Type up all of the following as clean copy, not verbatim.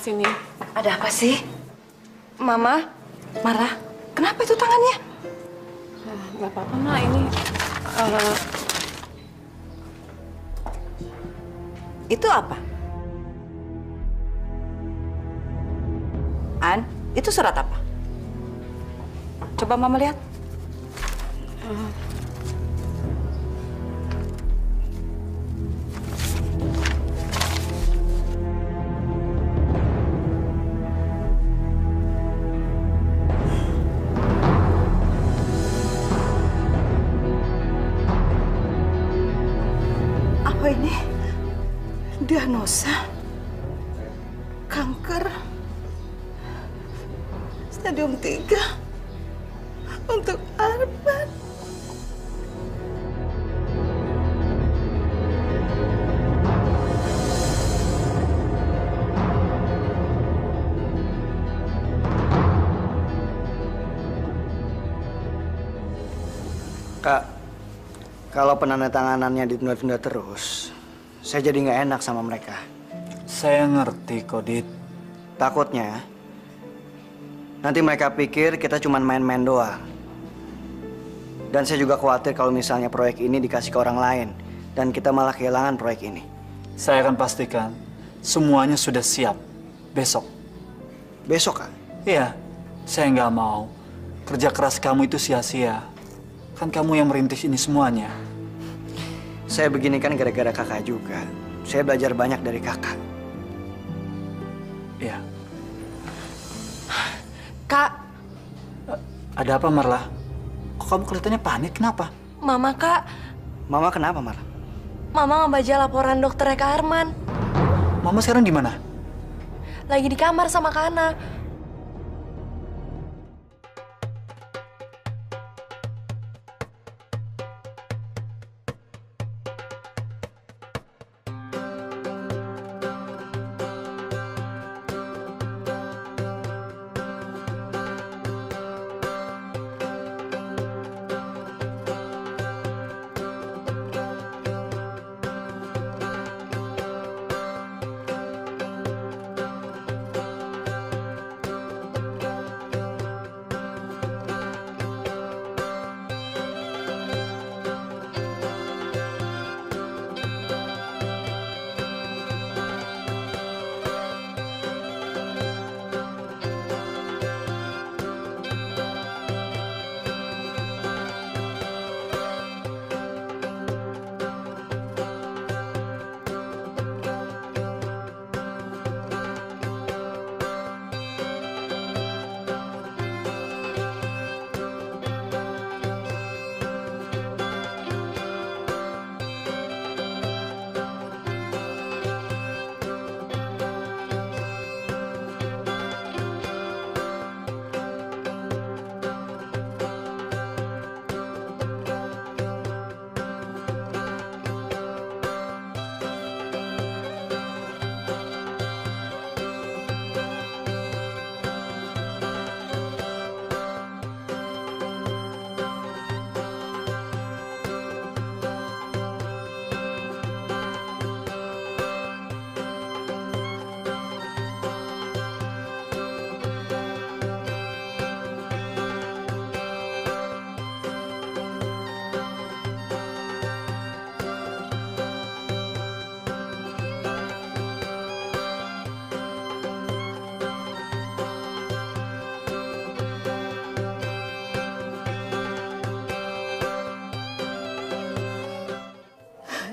sini. Ada apa sih? Mama, marah. Kenapa itu tangannya? Nggak apa-apa, Ma. Ini... Itu apa? An, itu surat apa? Coba Mama lihat. Apa ini? Diagnosa kanker stadium 3 untuk Arman. Kak, kalau penandatanganannya ditunda-tunda terus, saya jadi nggak enak sama mereka. Saya ngerti kok, Dit. Takutnya nanti mereka pikir kita cuma main-main doang. Dan saya juga khawatir kalau misalnya proyek ini dikasih ke orang lain dan kita malah kehilangan proyek ini. Saya akan pastikan semuanya sudah siap besok. Besok, Kak? Iya, saya nggak mau kerja keras kamu itu sia-sia. Kan kamu yang merintis ini semuanya. Saya begini kan gara-gara kakak juga. Saya belajar banyak dari kakak. Iya. Kak, Ada apa, Marla? Kok kamu kelihatannya panik? Kenapa? Mama, Kak. Mama kenapa, Mar? Mama ngebaca laporan dokternya Kak Arman. Mama sekarang di mana? Lagi di kamar sama Kak Ana.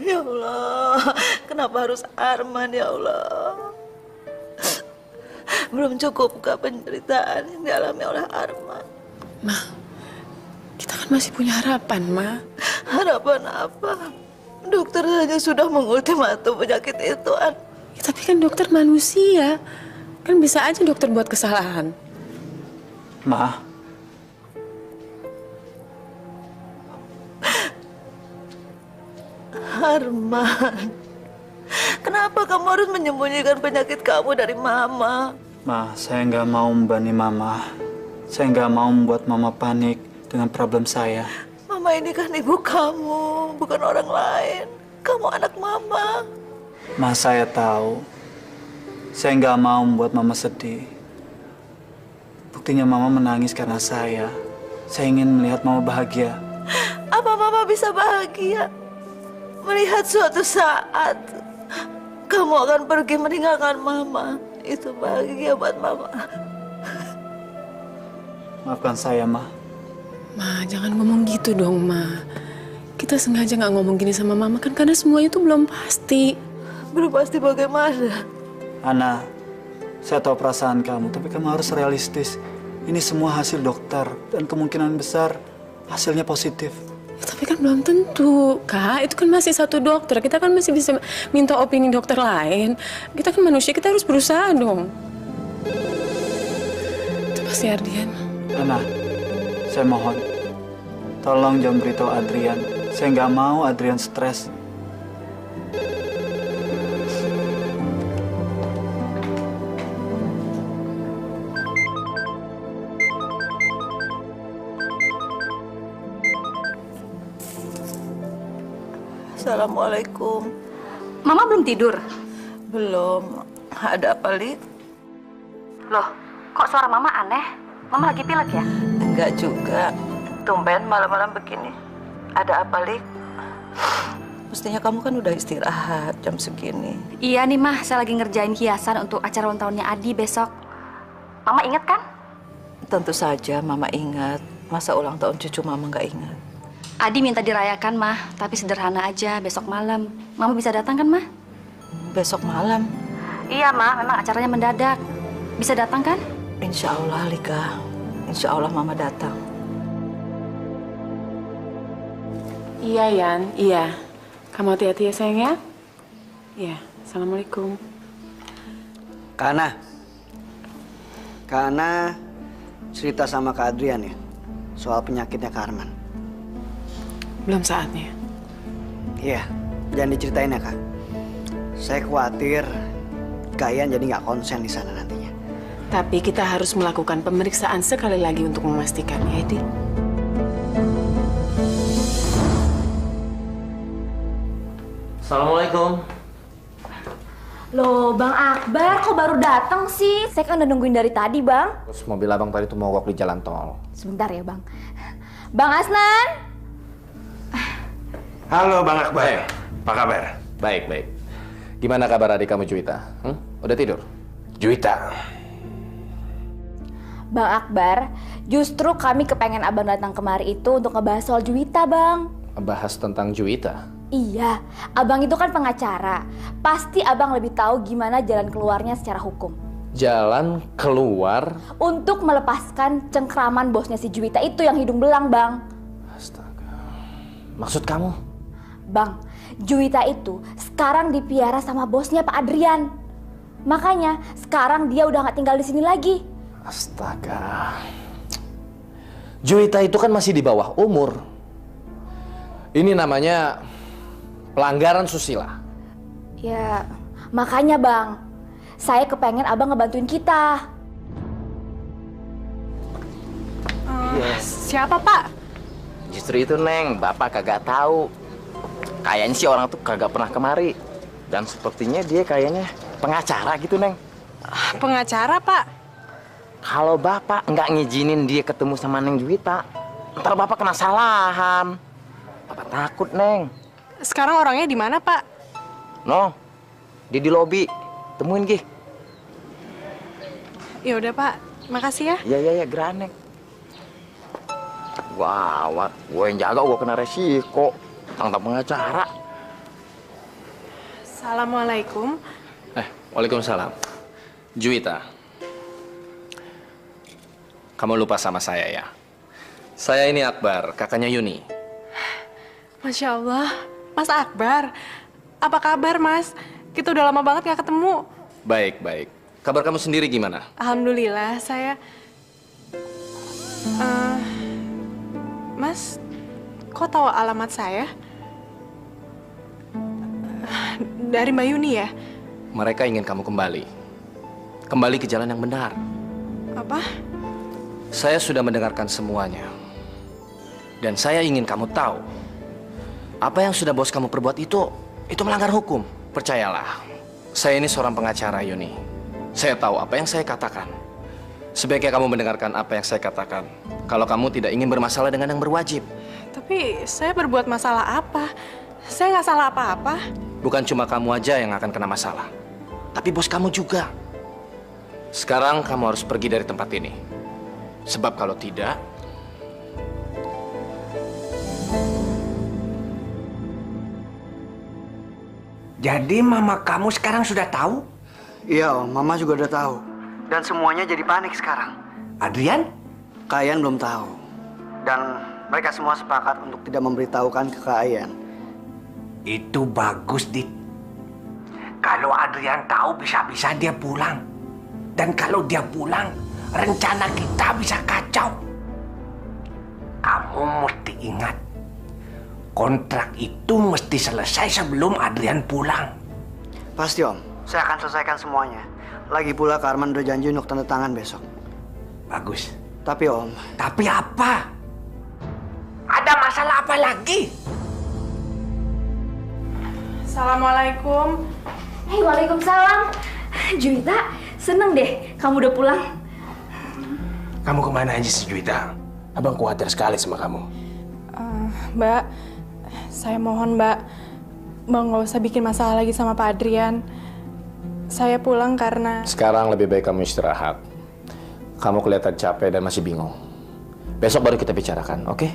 Ya Allah, kenapa harus Arman ya Allah? Belum cukupkah penderitaan yang dialami oleh Arman? Ma, kita kan masih punya harapan, Ma. Harapan apa? Dokter saja sudah mengultimatum penyakit itu, An. Ya, tapi kan dokter manusia. Kan bisa aja dokter buat kesalahan. Ma, Arman, kenapa kamu harus menyembunyikan penyakit kamu dari Mama? saya nggak mau membebani Mama. Saya nggak mau membuat Mama panik dengan problem saya. Mama ini kan ibu kamu, bukan orang lain. Kamu anak Mama. Saya tahu. Saya nggak mau membuat Mama sedih. Buktinya Mama menangis karena saya. Saya ingin melihat Mama bahagia. Apa Mama bisa bahagia melihat suatu saat kamu akan pergi meninggalkan Mama? Itu bahagia buat Mama. Maafkan saya, Ma. Ma, jangan ngomong gitu dong, Ma. Kita sengaja nggak ngomong gini sama Mama kan karena semuanya itu belum pasti. Belum pasti bagaimana. Ana, saya tahu perasaan kamu, tapi kamu harus realistis. Ini semua hasil dokter dan kemungkinan besar hasilnya positif. Ya, tapi kan belum tentu, Kak. Itu kan masih satu dokter. Kita kan masih bisa minta opini dokter lain. Kita kan manusia, kita harus berusaha dong. Itu pasti Ardian. Ana, saya mohon, tolong jangan beritahu Adrian. Saya nggak mau Adrian stres. Assalamualaikum. Mama belum tidur? Belum. Ada apa, Li? Loh, kok suara Mama aneh? Mama lagi pilek ya? Enggak juga. Tumben malam-malam begini. Ada apa, Li? Mestinya kamu kan udah istirahat jam segini. Iya nih, Mah. Saya lagi ngerjain hiasan untuk acara ulang tahunnya Adi besok. Mama inget kan? Tentu saja Mama ingat. Masa ulang tahun cucu Mama nggak ingat? Adi minta dirayakan, Mah. Tapi sederhana aja, besok malam. Mama bisa datang kan, Mah? Besok malam? Iya, Mah. Memang acaranya mendadak. Bisa datang kan? Insya Allah, Lika. Insya Allah Mama datang. Iya, Yan. Iya. Kamu hati-hati ya, sayang ya? Iya. Assalamualaikum. Kana cerita sama Kak Adrian ya soal penyakitnya Kak Arman. Belum saatnya. Iya, jangan diceritain ya Kak. Saya khawatir kalian jadi nggak konsen di sana nantinya. Tapi kita harus melakukan pemeriksaan sekali lagi untuk memastikan, ya, Edi. Assalamualaikum. Loh, Bang Akbar kok baru datang sih? Saya kan udah nungguin dari tadi, Bang. Terus mobil abang tadi tuh mogok di jalan tol. Sebentar ya, Bang. Bang Asnan? Halo Bang Akbar, apa kabar? Baik, baik. Gimana kabar adik kamu Juwita? Udah tidur? Juwita. Bang Akbar, justru kami kepengen Abang datang kemari itu untuk ngebahas soal Juwita, Bang. Bahas tentang Juwita? Iya, Abang itu kan pengacara. Pasti Abang lebih tahu gimana jalan keluarnya secara hukum. Jalan keluar? Untuk melepaskan cengkraman bosnya si Juwita itu yang hidung belang, Bang. Astaga. Maksud kamu? Bang, Juwita itu sekarang dipiara sama bosnya Pak Adrian. Makanya sekarang dia udah nggak tinggal di sini lagi. Astaga. Juwita itu kan masih di bawah umur. Ini namanya pelanggaran susila. Ya, makanya Bang, saya kepengen Abang ngebantuin kita. Siapa, Pak? Justru itu Neng, Bapak kagak tahu. Kayaknya sih orang tuh kagak pernah kemari. Dan sepertinya dia kayaknya pengacara gitu Neng. Pengacara, Pak. Kalau Bapak nggak ngizinin dia ketemu sama Neng Juwita, ntar Bapak kena salahan. Bapak takut Neng. Sekarang orangnya di mana, Pak? No, dia di lobi. Temuin Gih. Ya udah, Pak. Makasih ya. Iya, geranek. Gawat, gue yang jaga gue kena resiko. Tentang pengacara. Assalamualaikum. Waalaikumsalam. Juwita, kamu lupa sama saya ya? Saya ini Akbar, kakaknya Yuni. Masya Allah. Mas Akbar. Apa kabar, Mas? Kita udah lama banget gak ketemu. Baik, baik. Kabar kamu sendiri gimana? Alhamdulillah, saya... Mas, kok tahu alamat saya? Dari Mbak Yuni ya? Mereka ingin kamu kembali. Kembali ke jalan yang benar. Apa? Saya sudah mendengarkan semuanya. Dan saya ingin kamu tahu. Apa yang sudah bos kamu perbuat itu melanggar hukum. Percayalah. Saya ini seorang pengacara, Yuni. Saya tahu apa yang saya katakan. Sebaiknya kamu mendengarkan apa yang saya katakan. Kalau kamu tidak ingin bermasalah dengan yang berwajib. Tapi saya berbuat masalah apa? Saya nggak salah apa-apa. Bukan cuma kamu aja yang akan kena masalah, tapi bos kamu juga. Sekarang kamu harus pergi dari tempat ini. Sebab kalau tidak, Jadi mama kamu sekarang sudah tahu? Iya Om, Mama juga udah tahu. Dan semuanya jadi panik sekarang. Adrian? Kalian belum tahu. Dan mereka semua sepakat untuk tidak memberitahukan ke kalian. Itu bagus, Dit. Kalau Adrian tahu bisa-bisa dia pulang. Dan kalau dia pulang, rencana kita bisa kacau. Kamu mesti ingat, kontrak itu mesti selesai sebelum Adrian pulang. Pasti Om, saya akan selesaikan semuanya. Lagi pula Kak Arman udah janji untuk tanda tangan besok. Bagus. Tapi Om... Tapi apa? Ada masalah apa lagi? Assalamualaikum. Hei, waalaikumsalam. Juwita, seneng deh kamu udah pulang. Kamu kemana aja sih, Juwita? Abang khawatir sekali sama kamu. Mbak, saya mohon Mbak nggak usah bikin masalah lagi sama Pak Adrian. Saya pulang karena... sekarang lebih baik kamu istirahat. Kamu kelihatan capek dan masih bingung. Besok baru kita bicarakan, oke?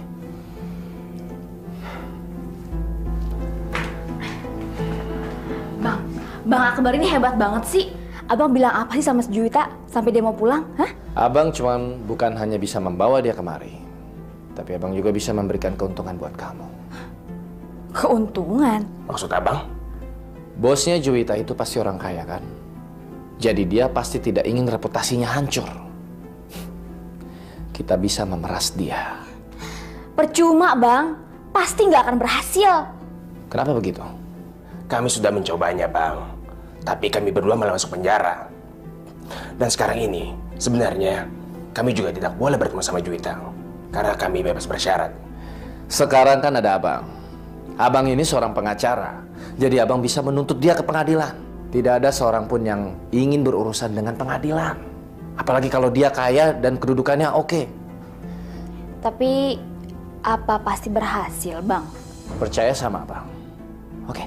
Bang Akbar ini hebat banget sih. Abang bilang apa sih sama Juwita sampai dia mau pulang? Hah? Abang cuman bukan hanya bisa membawa dia kemari, tapi abang juga bisa memberikan keuntungan buat kamu. Keuntungan? Maksud abang? Bosnya Juwita itu pasti orang kaya kan? Jadi dia pasti tidak ingin reputasinya hancur. Kita bisa memeras dia. Percuma Bang, pasti nggak akan berhasil. Kenapa begitu? Kami sudah mencobanya, Bang. Tapi kami berdua malah masuk penjara. Dan sekarang ini, sebenarnya kami juga tidak boleh bertemu sama Juwita. Karena kami bebas bersyarat. Sekarang kan ada abang. Abang ini seorang pengacara. Jadi abang bisa menuntut dia ke pengadilan. Tidak ada seorang pun yang ingin berurusan dengan pengadilan. Apalagi kalau dia kaya dan kedudukannya oke. Tapi apa pasti berhasil Bang? Percaya sama abang. Oke?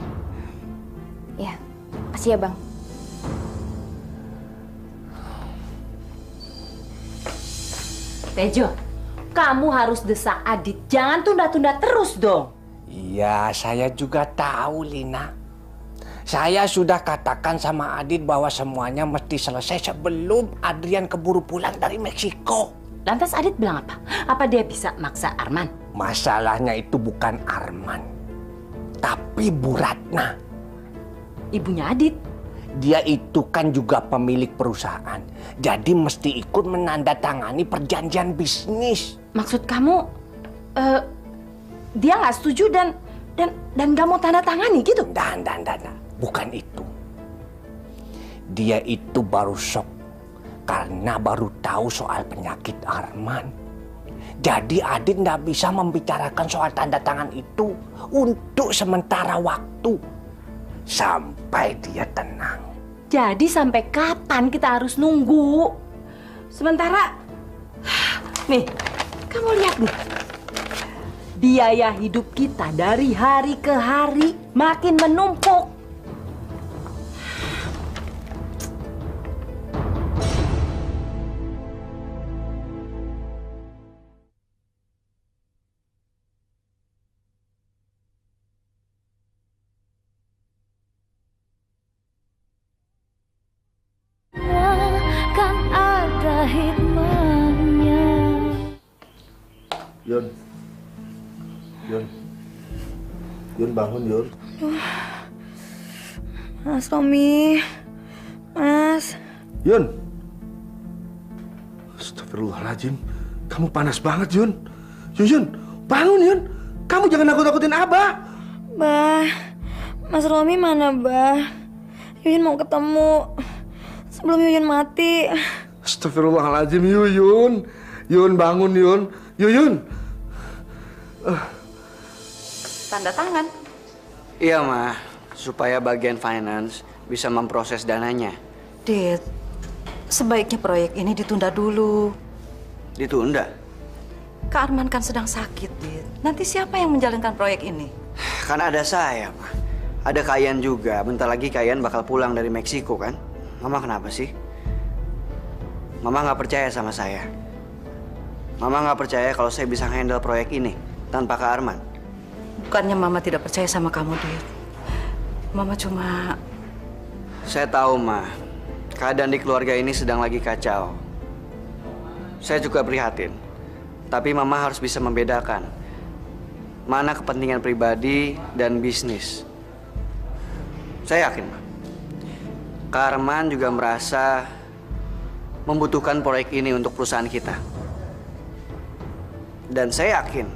Ya, makasih ya Bang. Tejo, kamu harus desak Adit. Jangan tunda-tunda terus dong. Iya, saya juga tahu, Lina. Saya sudah katakan sama Adit bahwa semuanya mesti selesai sebelum Adrian keburu pulang dari Meksiko. Lantas Adit bilang apa? Apa dia bisa maksa Arman? Masalahnya itu bukan Arman, tapi Bu Ratna. Ibunya Adit. Dia itu kan juga pemilik perusahaan. Jadi mesti ikut menandatangani perjanjian bisnis. Maksud kamu, dia nggak setuju dan nggak mau tanda tangani gitu? Dan. Bukan itu. Dia itu baru shock karena baru tahu soal penyakit Arman. Jadi Adit nggak bisa membicarakan soal tanda tangan itu untuk sementara waktu. Sampai dia tenang. Jadi sampai kapan kita harus nunggu? Sementara, nih, kamu lihat nih. Biaya hidup kita dari hari ke hari makin menumpuk. Kan ada hikmahnya. Yun bangun Yun. Mas Tommy, Mas. Yun. Astagfirullahaladzim, kamu panas banget Yun. Yun, bangun Yun. Kamu jangan nakut-nakutin Abah. Bah, Mas Romi mana Bah? Yuyun mau ketemu sebelum Yuyun mati. Astagfirullahaladzim Yun. Yun bangun Yun. Yun. Tanda tangan. Iya, Ma. Supaya bagian finance bisa memproses dananya. Dit, sebaiknya proyek ini ditunda dulu. Ditunda? Kak Arman kan sedang sakit, Dit. Nanti siapa yang menjalankan proyek ini? Kan ada saya, Ma. Ada Kayan juga. Bentar lagi Kayan bakal pulang dari Meksiko kan? Mama kenapa sih? Mama nggak percaya sama saya. Mama nggak percaya kalau saya bisa handle proyek ini tanpa Kak Arman. Bukannya Mama tidak percaya sama kamu, Dit. Mama cuma... Saya tahu, Ma. Keadaan di keluarga ini sedang lagi kacau. Saya juga prihatin. Tapi Mama harus bisa membedakan mana kepentingan pribadi dan bisnis. Saya yakin, Ma. Kak Arman juga merasa membutuhkan proyek ini untuk perusahaan kita. Dan saya yakin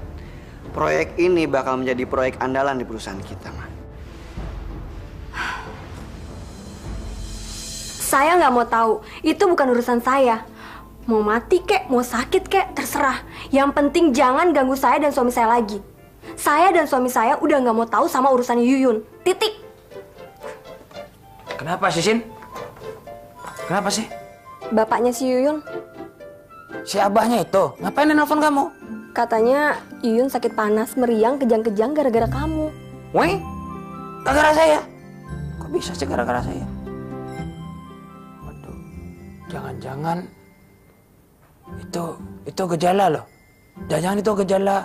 proyek ini bakal menjadi proyek andalan di perusahaan kita, Ma. Saya nggak mau tahu. Itu bukan urusan saya. Mau mati kek, mau sakit kek, terserah. Yang penting jangan ganggu saya dan suami saya lagi. Saya dan suami saya udah nggak mau tahu sama urusan Yuyun. Titik. Kenapa sih, Sin? Kenapa sih? Bapaknya si Yuyun. Si abahnya itu? Ngapain dia nelfon kamu? Katanya Yuyun sakit panas, meriang, kejang-kejang gara-gara kamu. Weh? Gara-gara saya? Kok bisa sih gara-gara saya? Waduh, jangan-jangan itu gejala loh. Jangan-jangan itu gejala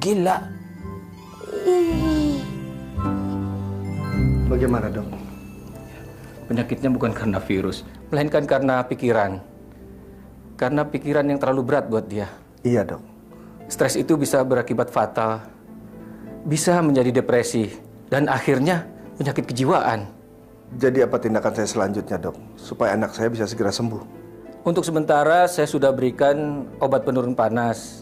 gila. Bagaimana, Dok? Penyakitnya bukan karena virus, melainkan karena pikiran. Karena pikiran yang terlalu berat buat dia. Iya, Dok. Stres itu bisa berakibat fatal, bisa menjadi depresi, dan akhirnya penyakit kejiwaan. Jadi apa tindakan saya selanjutnya, Dok? Supaya anak saya bisa segera sembuh. Untuk sementara saya sudah berikan obat penurun panas.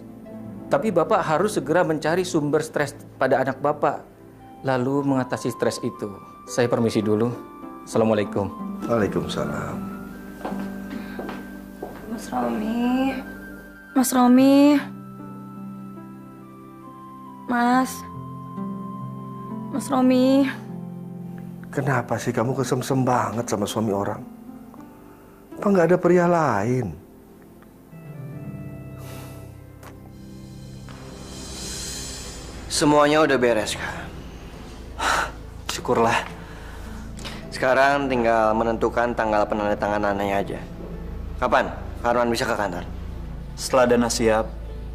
Tapi Bapak harus segera mencari sumber stres pada anak Bapak, lalu mengatasi stres itu. Saya permisi dulu. Assalamualaikum. Waalaikumsalam. Mas Romi. Mas Romi. Mas Romi. Kenapa sih kamu kesemsem banget sama suami orang? Apa nggak ada pria lain? Semuanya udah beres, Kak. Syukurlah. Sekarang tinggal menentukan tanggal penandatanganannya aja. Kapan Kak Arman bisa ke kantor? Setelah dana siap,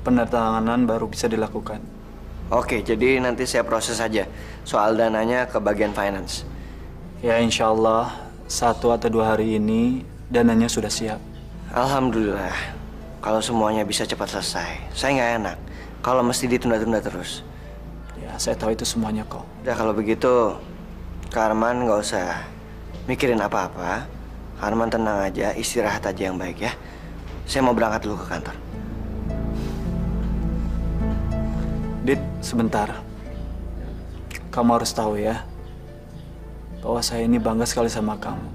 penandatanganan baru bisa dilakukan. Oke, jadi nanti saya proses aja soal dananya ke bagian finance. Ya, insya Allah 1 atau 2 hari ini dananya sudah siap. Alhamdulillah. Kalau semuanya bisa cepat selesai. Saya nggak enak kalau mesti ditunda-tunda terus. Ya, saya tahu itu semuanya kok. Udah kalau begitu, Kak Arman nggak usah mikirin apa-apa. Kak Arman tenang aja, istirahat aja yang baik ya. Saya mau berangkat dulu ke kantor. Dit, sebentar. Kamu harus tahu ya, bahwa saya ini bangga sekali sama kamu.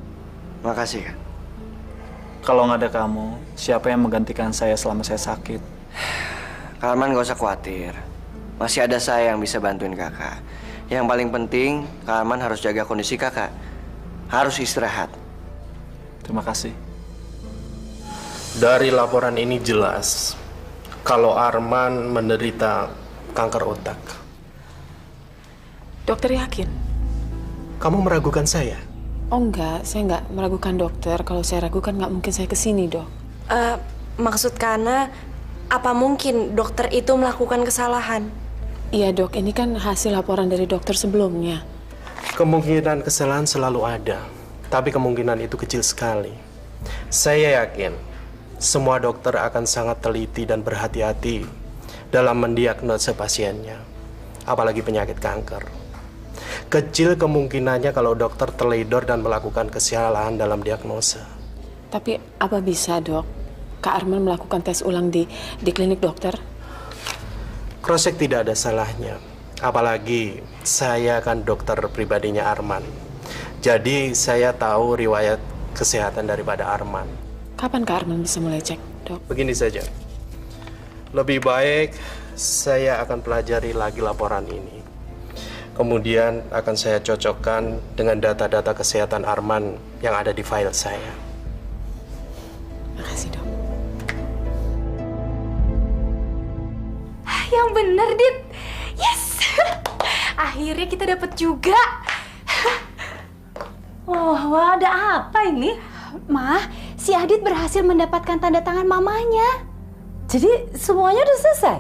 Makasih, Kak. Kalau nggak ada kamu, siapa yang menggantikan saya selama saya sakit? Kak Arman nggak usah khawatir. Masih ada saya yang bisa bantuin kakak. Yang paling penting, Kak Arman harus jaga kondisi kakak. Harus istirahat. Terima kasih. Dari laporan ini jelas kalau Arman menderita kanker otak. Dokter yakin? Kamu meragukan saya? Oh enggak, saya nggak meragukan dokter. Kalau saya ragukan nggak mungkin saya kesini, Dok. Maksud Kana, apa mungkin dokter itu melakukan kesalahan? Iya, Dok. Ini kan hasil laporan dari dokter sebelumnya. Kemungkinan kesalahan selalu ada, tapi kemungkinan itu kecil sekali. Saya yakin semua dokter akan sangat teliti dan berhati-hati dalam mendiagnosa pasiennya, apalagi penyakit kanker. Kecil kemungkinannya kalau dokter teledor dan melakukan kesalahan dalam diagnosa. Tapi apa bisa, Dok? Kak Arman melakukan tes ulang di klinik dokter? Cross-check tidak ada salahnya. Apalagi saya kan dokter pribadinya Arman. Jadi saya tahu riwayat kesehatan daripada Arman. Kapan Kak Arman bisa mulai cek, Dok? Begini saja. Lebih baik saya akan pelajari lagi laporan ini. Kemudian akan saya cocokkan dengan data-data kesehatan Arman yang ada di file saya. Makasih, Dok. Yang bener, Dit. Yes! Akhirnya kita dapat juga. Wah, ada apa ini? Ma, si Adit berhasil mendapatkan tanda tangan mamanya. Jadi semuanya udah selesai?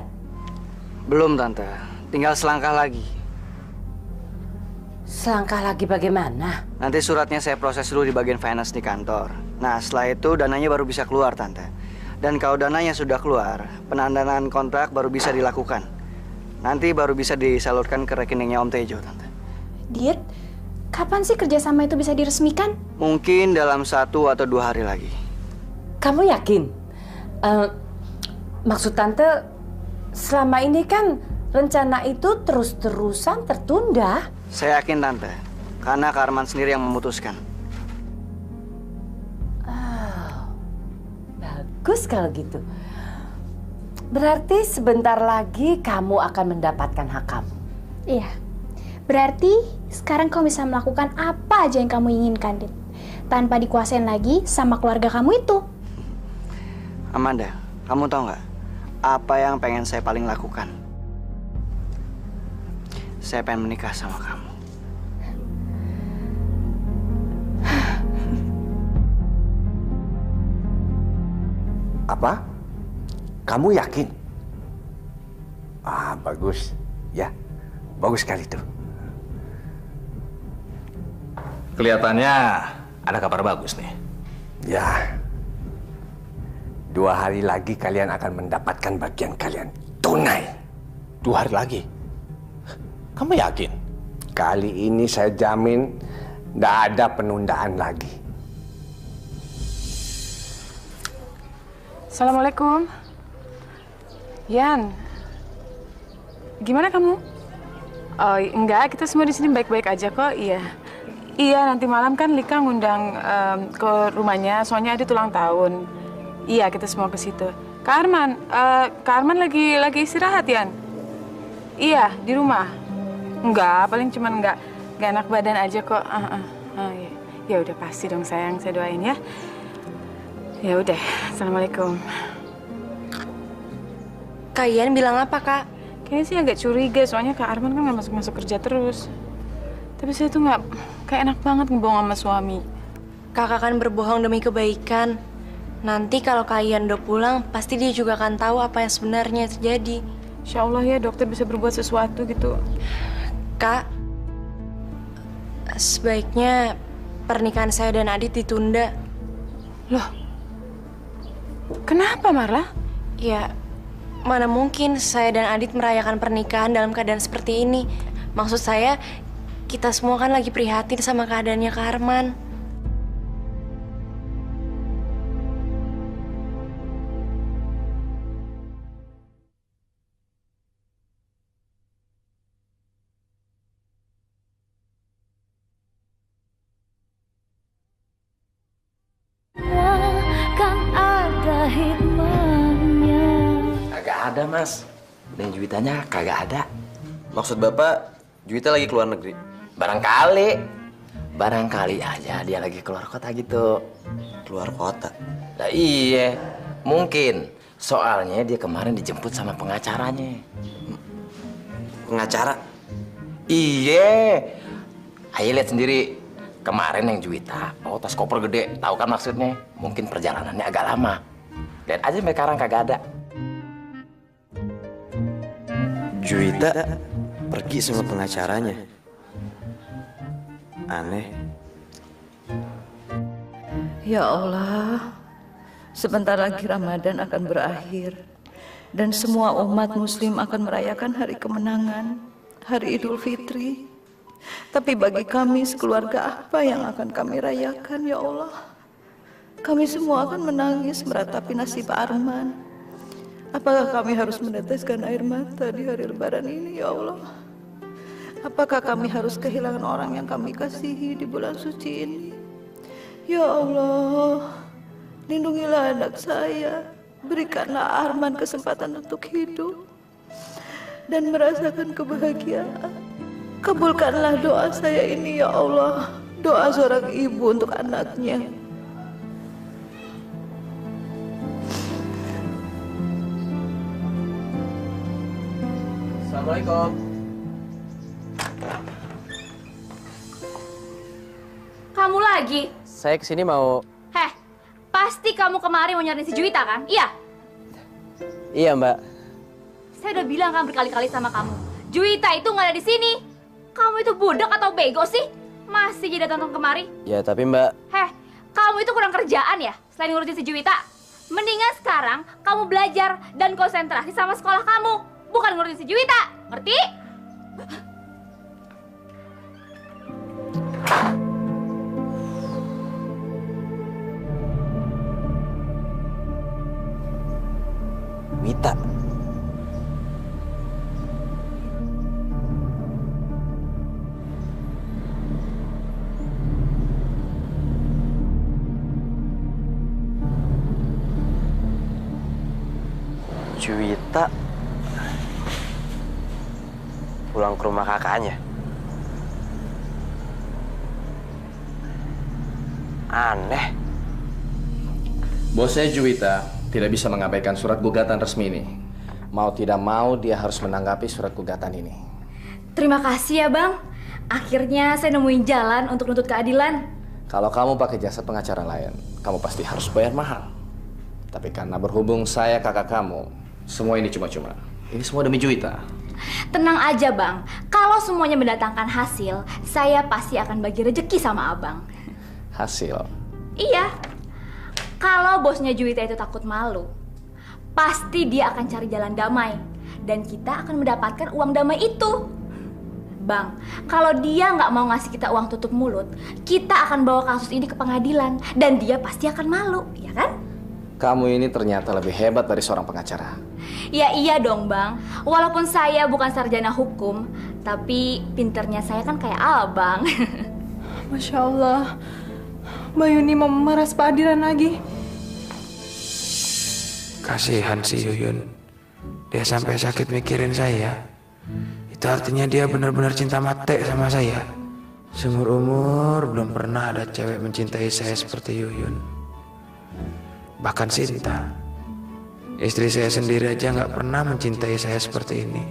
Belum, Tante. Tinggal selangkah lagi. Selangkah lagi bagaimana? Nanti suratnya saya proses dulu di bagian finance di kantor. Nah, setelah itu dananya baru bisa keluar, Tante. Dan kalau dananya sudah keluar, penandatanganan kontrak baru bisa dilakukan. Nanti baru bisa disalurkan ke rekeningnya Om Tejo, Tante. Dit, kapan sih kerjasama itu bisa diresmikan? Mungkin dalam 1 atau 2 hari lagi. Kamu yakin? Maksud Tante, selama ini kan rencana itu terus-terusan tertunda. Saya yakin, Tante. Karena Kak Arman sendiri yang memutuskan. Bagus kalau gitu. Berarti sebentar lagi kamu akan mendapatkan hak kamu. Iya. Berarti sekarang kamu bisa melakukan apa aja yang kamu inginkan, Dit. Tanpa dikuasain lagi sama keluarga kamu itu. Amanda, kamu tahu nggak apa yang pengen saya paling lakukan? Saya pengen menikah sama kamu. Apa? Kamu yakin? Bagus. Ya, bagus sekali tuh. Kelihatannya ada kabar bagus nih. Ya. 2 hari lagi kalian akan mendapatkan bagian kalian tunai. 2 hari lagi? Kamu yakin? Kali ini saya jamin nggak ada penundaan lagi. Assalamualaikum. Yan, gimana kamu? Oh, enggak, kita semua di sini baik-baik aja kok. Iya. Iya, nanti malam kan Lika ngundang ke rumahnya, soalnya Adit ulang tahun. Iya, kita semua ke situ. Kak Arman lagi istirahat, Yan? Iya, di rumah. Enggak, paling cuman enggak enak badan aja kok. Iya. Ya udah pasti dong sayang, saya doain ya. Ya udah, assalamualaikum. Kak Ian bilang apa, Kak? Kayaknya sih agak curiga, soalnya Kak Arman kan nggak masuk kerja terus. Tapi saya tuh nggak kayak enak banget ngebohong sama suami. Kakak kan berbohong demi kebaikan. Nanti kalau Kak Ian udah pulang, pasti dia juga akan tahu apa yang sebenarnya terjadi. Insya Allah ya dokter bisa berbuat sesuatu gitu. Kak, sebaiknya pernikahan saya dan Adit ditunda. Loh, kenapa Marla? Ya, mana mungkin saya dan Adit merayakan pernikahan dalam keadaan seperti ini. Maksud saya, kita semua kan lagi prihatin sama keadaannya Kak Arman. Kagak ada, Mas. Dan Juwitanya kagak ada. Maksud Bapak, Juwita lagi keluar negeri? Barangkali aja dia lagi keluar kota gitu. Keluar kota? Nah, iya, mungkin. Soalnya dia kemarin dijemput sama pengacaranya. Pengacara? Iya. Ayo lihat sendiri. Kemarin yang Juwita, tas koper gede. Tahu kan maksudnya? Mungkin perjalanannya agak lama. Lihat aja sampai sekarang kagak ada. Juwita pergi sama pengacaranya. Aneh. Ya Allah, sebentar lagi Ramadan akan berakhir dan semua umat muslim akan merayakan hari kemenangan, hari Idul Fitri. Tapi bagi kami sekeluarga, apa yang akan kami rayakan, ya Allah? Kami semua akan menangis meratapi nasib Arman. Apakah kami harus meneteskan air mata di hari Lebaran ini, ya Allah? Apakah kami harus kehilangan orang yang kami kasihi di bulan suci ini? Ya Allah, lindungilah anak saya. Berikanlah Arman kesempatan untuk hidup dan merasakan kebahagiaan. Kabulkanlah doa saya ini, ya Allah. Doa seorang ibu untuk anaknya. Assalamualaikum. Kamu lagi? Saya kesini mau... Heh, pasti kamu kemarin mau nyariin si Juwita kan? Iya? Iya, Mbak. Saya udah bilang kan berkali-kali sama kamu. Juwita itu nggak ada di sini. Kamu itu budak atau bego sih? Masih jadi datang kemari? Ya, tapi Mbak... Heh, kamu itu kurang kerjaan ya? Selain ngurusin si Juwita. Mendingan sekarang kamu belajar dan konsentrasi sama sekolah kamu. Bukan ngurusin si Juwita. Ngerti? Wita. Juwita pulang ke rumah kakaknya. Aneh. Bosnya Juwita tidak bisa mengabaikan surat gugatan resmi ini. Mau tidak mau dia harus menanggapi surat gugatan ini. Terima kasih ya Bang. Akhirnya saya nemuin jalan untuk nuntut keadilan. Kalau kamu pakai jasa pengacara lain, kamu pasti harus bayar mahal. Tapi karena berhubung saya kakak kamu, semua ini cuma-cuma. Ini semua demi Juwita. Tenang aja Bang. Kalau semuanya mendatangkan hasil, saya pasti akan bagi rezeki sama Abang. Hasil? Iya. Kalau bosnya Juwita itu takut malu, pasti dia akan cari jalan damai. Dan kita akan mendapatkan uang damai itu. Bang, kalau dia nggak mau ngasih kita uang tutup mulut, kita akan bawa kasus ini ke pengadilan. Dan dia pasti akan malu, ya kan? Kamu ini ternyata lebih hebat dari seorang pengacara. Ya iya dong Bang. Walaupun saya bukan sarjana hukum, tapi pinternya saya kan kayak Abang. Masya Allah. Mbak Yuni mau memeras Pak Adilan lagi. Kasihan si Yuyun. Dia sampai sakit mikirin saya. Itu artinya dia benar-benar cinta mati sama saya. Seumur umur belum pernah ada cewek mencintai saya seperti Yuyun. Bahkan Sinta, istri saya sendiri aja nggak pernah mencintai saya seperti ini.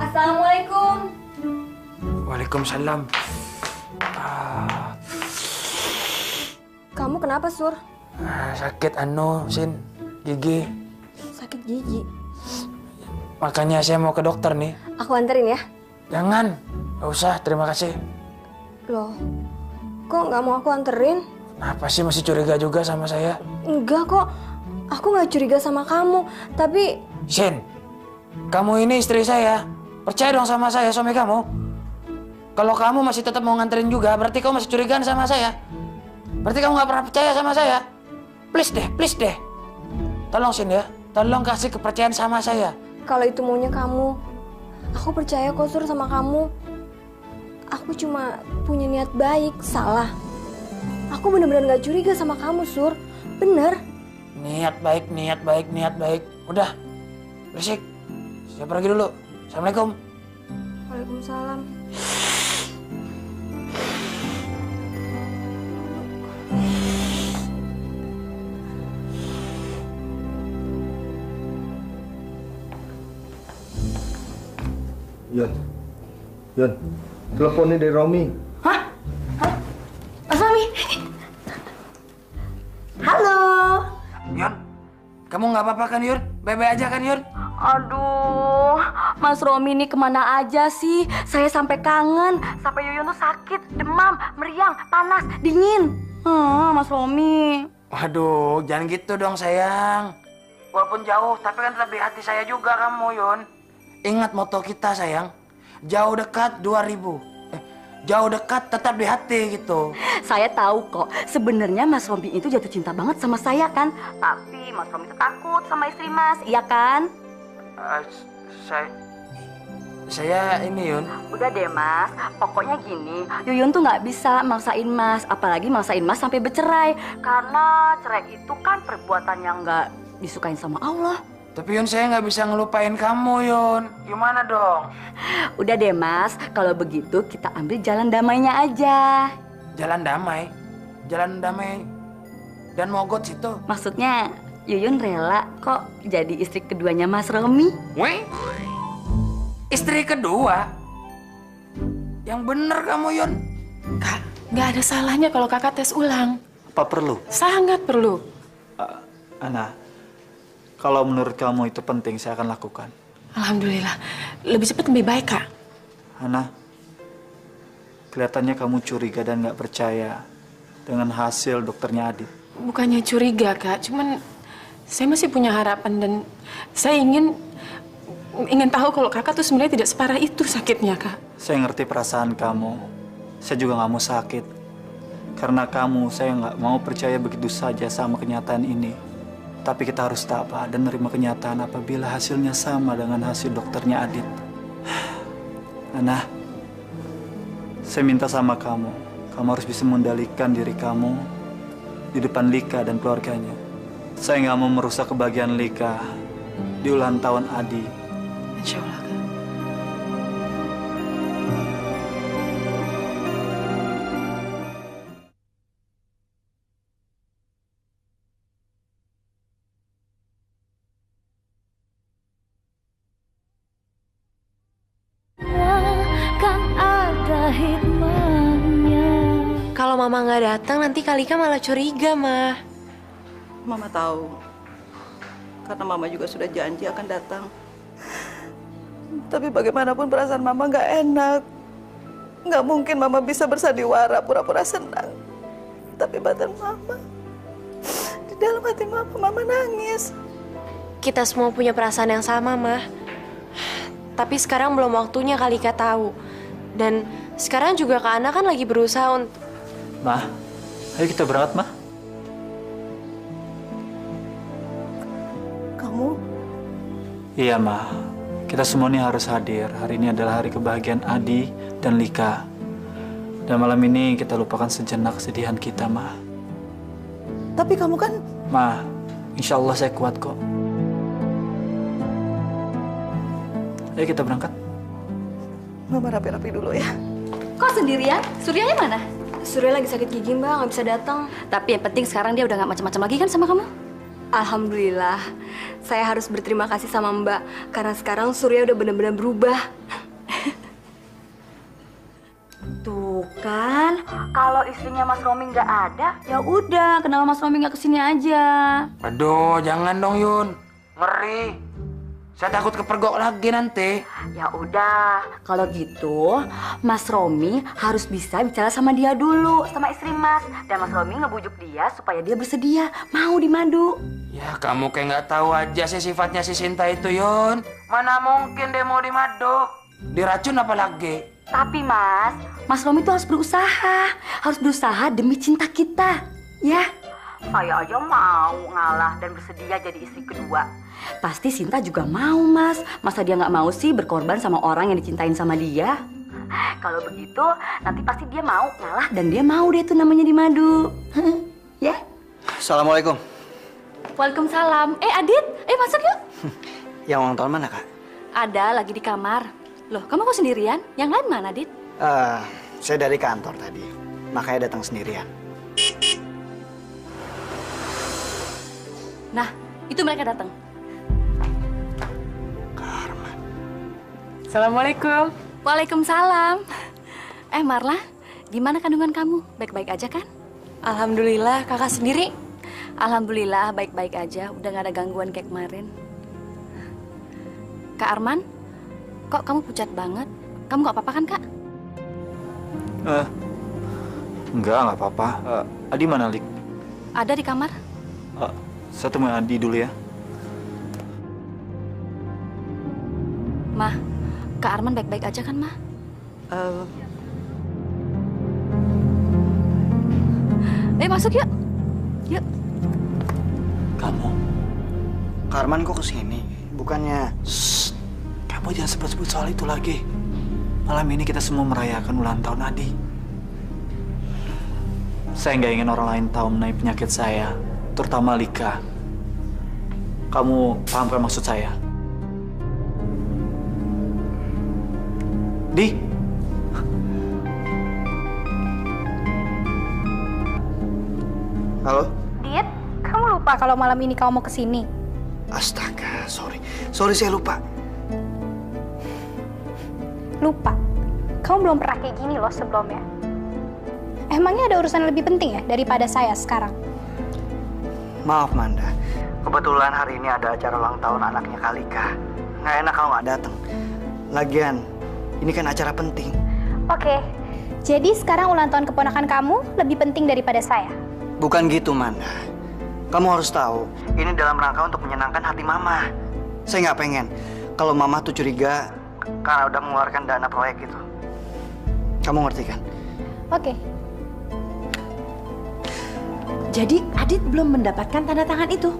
Assalamualaikum. Waalaikumsalam. Kamu kenapa, Sur? Sakit Sin, gigi. Sakit gigi. Makanya saya mau ke dokter nih. Aku anterin ya. Jangan, nggak usah, terima kasih. Loh, kok nggak mau aku anterin? Apa sih masih curiga juga sama saya? Enggak kok, aku nggak curiga sama kamu. Tapi... Sin, kamu ini istri saya. Percaya dong sama saya, suami kamu. Kalau kamu masih tetap mau nganterin juga, berarti kamu masih curigaan sama saya. Berarti kamu nggak pernah percaya sama saya. Please deh. Tolong Sin ya, tolong kasih kepercayaan sama saya. Kalau itu maunya kamu, aku percaya kok Sur sama kamu. Aku cuma punya niat baik, salah. Aku bener-bener gak curiga sama kamu, Sur. Bener. Niat baik. Udah, berisik. Saya pergi dulu. Assalamualaikum. Waalaikumsalam. Yun, telepon nih dari Romi. Hah? Mas Romi? Halo. Yun, kamu nggak apa-apa kan Yun? Baik-baik aja kan Yun? Aduh, Mas Romi ini kemana aja sih? Saya sampai kangen, sampai Yuyun tuh sakit, demam, meriang, panas, dingin. Mas Romi. Waduh, jangan gitu dong sayang. Walaupun jauh, tapi kan tetap di hati saya juga kamu Yun. Ingat moto kita sayang, jauh dekat 2000. Jauh dekat tetap di hati gitu. Saya tahu kok, sebenarnya Mas Romi itu jatuh cinta banget sama saya kan. Tapi Mas Romi itu takut sama istri Mas, iya kan? Saya ini Yun. Udah deh Mas, pokoknya gini, Yuyun tuh nggak bisa maksain Mas, apalagi maksain Mas sampai bercerai. Karena cerai itu kan perbuatan yang nggak disukain sama Allah. Tapi Yun, saya nggak bisa ngelupain kamu Yun. Gimana dong? Udah deh Mas, kalau begitu kita ambil jalan damainya aja. Jalan damai? Jalan damai dan mogot situ. Maksudnya Yuyun rela kok jadi istri keduanya Mas Romi. Weh? Istri kedua? Yang bener kamu, Yun. Kak, nggak ada salahnya kalau kakak tes ulang. Apa perlu? Sangat perlu. Ana, kalau menurut kamu itu penting, saya akan lakukan. Alhamdulillah. Lebih cepat lebih baik, Kak. Ana, kelihatannya kamu curiga dan nggak percaya dengan hasil dokternya Adit. Bukannya curiga, Kak. Cuman saya masih punya harapan dan saya ingin tahu kalau kakak tuh sebenarnya tidak separah itu sakitnya, Kak. Saya ngerti perasaan kamu. Saya juga nggak mau sakit. Karena kamu, saya nggak mau percaya begitu saja sama kenyataan ini. Tapi kita harus tabah dan menerima kenyataan apabila hasilnya sama dengan hasil dokternya Adit. Ana, saya minta sama kamu. Kamu harus bisa mengendalikan diri kamu di depan Lika dan keluarganya. Saya nggak mau merusak kebahagiaan Lika di ulang tahun Adi. Insya Allah, Kak. Kalau mama nggak datang, nanti Kalika malah curiga, Ma. Mama tahu. Karena mama juga sudah janji akan datang. Tapi bagaimanapun perasaan mama nggak enak. Nggak mungkin mama bisa bersandiwara pura-pura senang. Tapi batin mama, di dalam hati mama nangis. Kita semua punya perasaan yang sama, Ma. Tapi sekarang belum waktunya Kalika tahu. Dan sekarang juga Kak Ana kan lagi berusaha untuk... Ma, ayo kita berangkat, Ma. Kamu? Iya, Ma. Kita semua ini harus hadir. Hari ini adalah hari kebahagiaan Adi dan Lika. Dan malam ini kita lupakan sejenak kesedihan kita, Ma. Tapi kamu kan... Ma, insya Allah saya kuat kok. Ayo kita berangkat. Mama rapi-rapi dulu ya. Kok sendirian? Suryanya mana? Surya lagi sakit gigi, Mbak, nggak bisa datang. Tapi yang penting sekarang dia udah nggak macam-macam lagi kan sama kamu? Alhamdulillah. Saya harus berterima kasih sama Mbak karena sekarang Surya udah benar-benar berubah. Tuh kan, kalau istrinya Mas Romi nggak ada, ya udah, kenapa Mas Romi nggak kesini aja? Aduh, jangan dong, Yun. Ngeri. Saya takut kepergok lagi nanti. Ya udah, kalau gitu Mas Romi harus bisa bicara sama dia dulu, sama istri Mas. Dan Mas Romi ngebujuk dia supaya dia bersedia mau dimadu. Ya, kamu kayak nggak tahu aja sih sifatnya si Sinta itu, Yun. Mana mungkin dia mau dimadu? Diracun apa lagi? Tapi Mas Romi tuh harus berusaha demi cinta kita, ya. Saya aja mau ngalah dan bersedia jadi istri kedua. Pasti Sinta juga mau, Mas. Masa dia nggak mau sih berkorban sama orang yang dicintain sama dia? Kalau begitu, nanti pasti dia mau ngalah dan dia mau deh tuh namanya dimadu. Ya? Assalamualaikum. Waalaikumsalam. Adit, masuk yuk. Yang ulang tahun mana, Kak? Ada, lagi di kamar. Loh, kamu kok sendirian? Yang lain mana, Adit? Saya dari kantor tadi, makanya datang sendirian. Nah, itu mereka datang. Assalamualaikum. Waalaikumsalam. Marla, gimana kandungan kamu? Baik-baik aja kan? Alhamdulillah, kakak sendiri? Alhamdulillah, baik-baik aja. Udah gak ada gangguan kayak kemarin. Kak Arman, kok kamu pucat banget? Kamu gak apa-apa kan, Kak? Nggak apa-apa. Adi mana, Lik? Ada di kamar. Saya temuin Adi dulu ya. Ma, Kak Arman baik-baik aja kan, Ma? Masuk yuk. Yuk. Kamu? Kak Arman kok kesini? Bukannya... Shh, kamu jangan sebut-sebut soal itu lagi. Malam ini kita semua merayakan ulang tahun Adi. Saya nggak ingin orang lain tahu mengenai penyakit saya, terutama Lika. Kamu paham kan maksud saya? Di? Halo? Dit, lupa kalau malam ini kamu mau kesini? Astaga, sorry. Sorry, saya lupa. Lupa? Kamu belum pernah kayak gini loh sebelumnya. Emangnya ada urusan lebih penting ya daripada saya sekarang? Maaf, Manda. Kebetulan hari ini ada acara ulang tahun anaknya Kalika. Nggak enak kalau nggak datang. Lagian, ini kan acara penting. Oke, jadi sekarang ulang tahun keponakan kamu lebih penting daripada saya? Bukan gitu, Manda. Kamu harus tahu, ini dalam rangka untuk menyenangkan hati Mama. Saya nggak pengen kalau Mama tuh curiga karena udah mengeluarkan dana proyek itu. Kamu ngerti kan? Oke. Jadi Adit belum mendapatkan tanda tangan itu?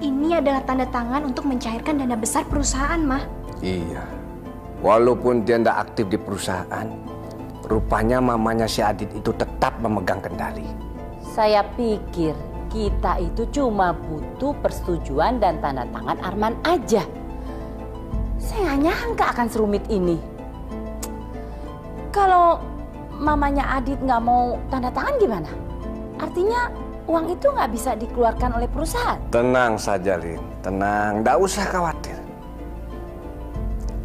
Ini adalah tanda tangan untuk mencairkan dana besar perusahaan, Mah. Iya. Walaupun dia tidak aktif di perusahaan, rupanya mamanya si Adit itu tetap memegang kendali. Saya pikir kita itu cuma butuh persetujuan dan tanda tangan Arman aja. Saya nggak nyangka akan serumit ini. Kalau mamanya Adit nggak mau tanda tangan gimana? Artinya uang itu nggak bisa dikeluarkan oleh perusahaan. Tenang saja, Lin. Tenang, tidak usah khawatir.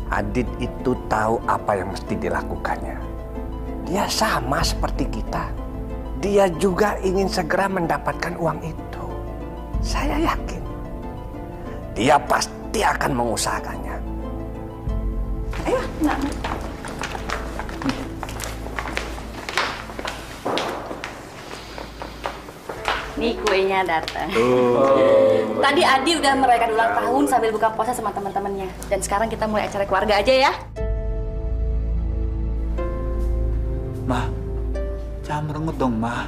Adit itu tahu apa yang mesti dilakukannya. Dia sama seperti kita. Dia juga ingin segera mendapatkan uang itu. Saya yakin. Dia pasti akan mengusahakannya. Ayo, nak. Nih kuenya datang. Tadi Adi udah merayakan ulang tahun sambil buka puasa sama teman-temannya. Dan sekarang kita mulai acara keluarga aja ya. Ma, jangan merengut dong, Ma.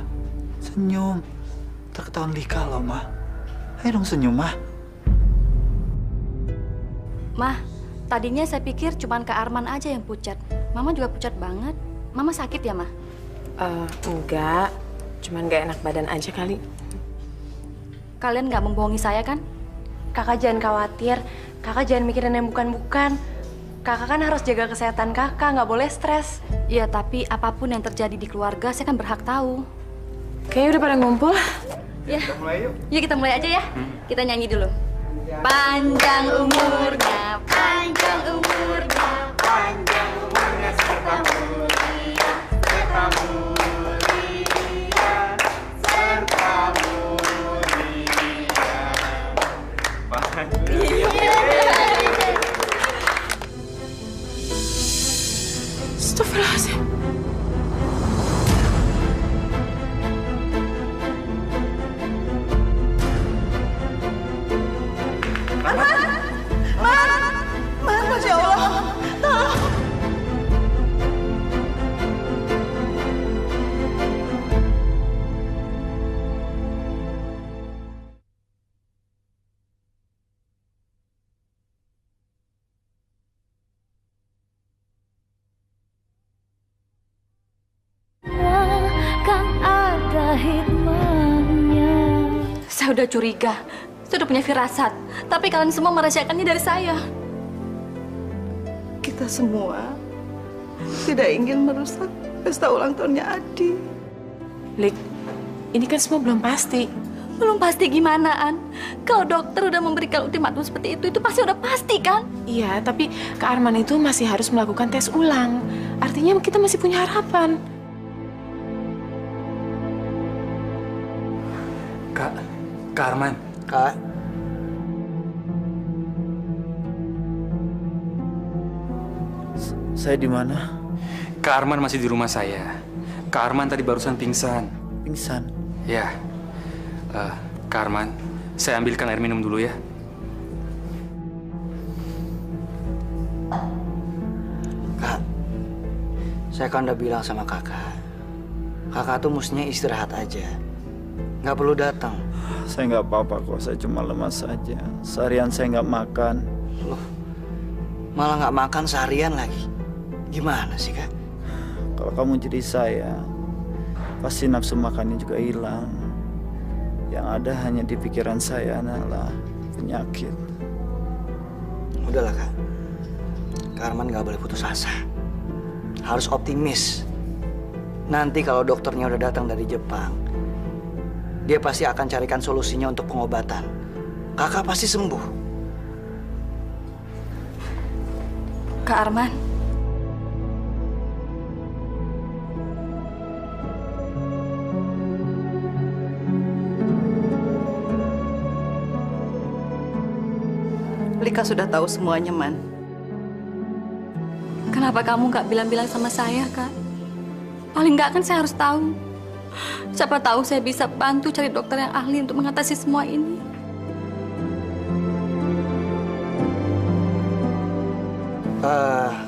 Senyum. Terketahuan Lika loh, Ma. Ayo dong senyum, Ma. Mah, tadinya saya pikir cuman Kak Arman aja yang pucat. Mama juga pucat banget. Mama sakit ya, Mah? Enggak. Cuman gak enak badan aja kali. Kalian nggak membohongi saya kan? Kakak jangan khawatir. Kakak jangan mikirin yang bukan-bukan. Kakak kan harus jaga kesehatan kakak, nggak boleh stres. Iya, tapi apapun yang terjadi di keluarga, saya kan berhak tahu. Kayaknya udah pada ngumpul. Ya. Kita mulai yuk. Yuk kita mulai aja ya. Kita nyanyi dulu. Panjang umurnya, panjang umurnya, panjang umurnya serta mulia, serta mulia, serta mulia. Astagfirullahaladzim. Masya Allah. Tolong. Kan ada hikmahnya. Saya udah curiga. Saya udah punya firasat, tapi kalian semua merahasiakannya dari saya. Kita semua tidak ingin merusak pesta ulang tahunnya Adi. Lik, ini kan semua belum pasti. Belum pasti gimana, An? Kalau dokter udah memberikan ultimatum seperti itu pasti udah pasti kan? Iya, tapi Kak Arman itu masih harus melakukan tes ulang. Artinya kita masih punya harapan. Kak Arman. Kak. Saya di mana? Kak Arman masih di rumah saya. Kak Arman tadi barusan pingsan. Pingsan? Ya. Kak Arman, saya ambilkan air minum dulu ya. Kak, saya kan udah bilang sama kakak. Kakak tuh mestinya istirahat aja. Nggak perlu datang. Saya nggak apa-apa kok, saya cuma lemas saja. Seharian saya nggak makan. Loh, malah nggak makan seharian lagi. Gimana sih, Kak? Kalau kamu jadi saya, pasti nafsu makannya juga hilang. Yang ada hanya di pikiran saya adalah penyakit. Udahlah, Kak. Kak Arman nggak boleh putus asa. Harus optimis. Nanti kalau dokternya udah datang dari Jepang, dia pasti akan carikan solusinya untuk pengobatan. Kakak pasti sembuh. Kak Arman. Lika sudah tahu semuanya, Man. Kenapa kamu nggak bilang-bilang sama saya, Kak? Paling nggak kan saya harus tahu. Siapa tahu saya bisa bantu cari dokter yang ahli untuk mengatasi semua ini.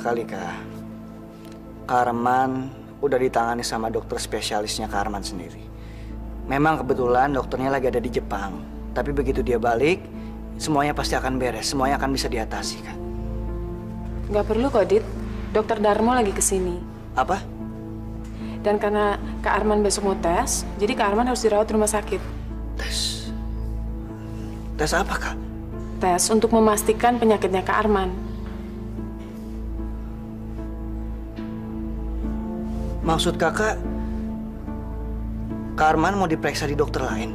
Kak Lika, Kak Arman udah ditangani sama dokter spesialisnya Kak Arman sendiri. Memang kebetulan dokternya lagi ada di Jepang. Tapi begitu dia balik, semuanya pasti akan beres, semuanya akan bisa diatasi, Kak. Nggak perlu kok, Dit. Dokter Darmo lagi kesini. Apa? Dan karena Kak Arman besok mau tes, jadi Kak Arman harus dirawat di rumah sakit. Tes? Tes apa, Kak? Tes untuk memastikan penyakitnya Kak Arman. Maksud kakak, Kak Arman mau diperiksa di dokter lain?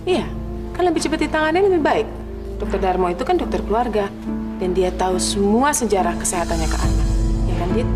Iya, kan lebih cepat ditangani lebih baik. Dokter Darmo itu kan dokter keluarga. Dan dia tahu semua sejarah kesehatannya Kak Arman. Ya kan, Dit?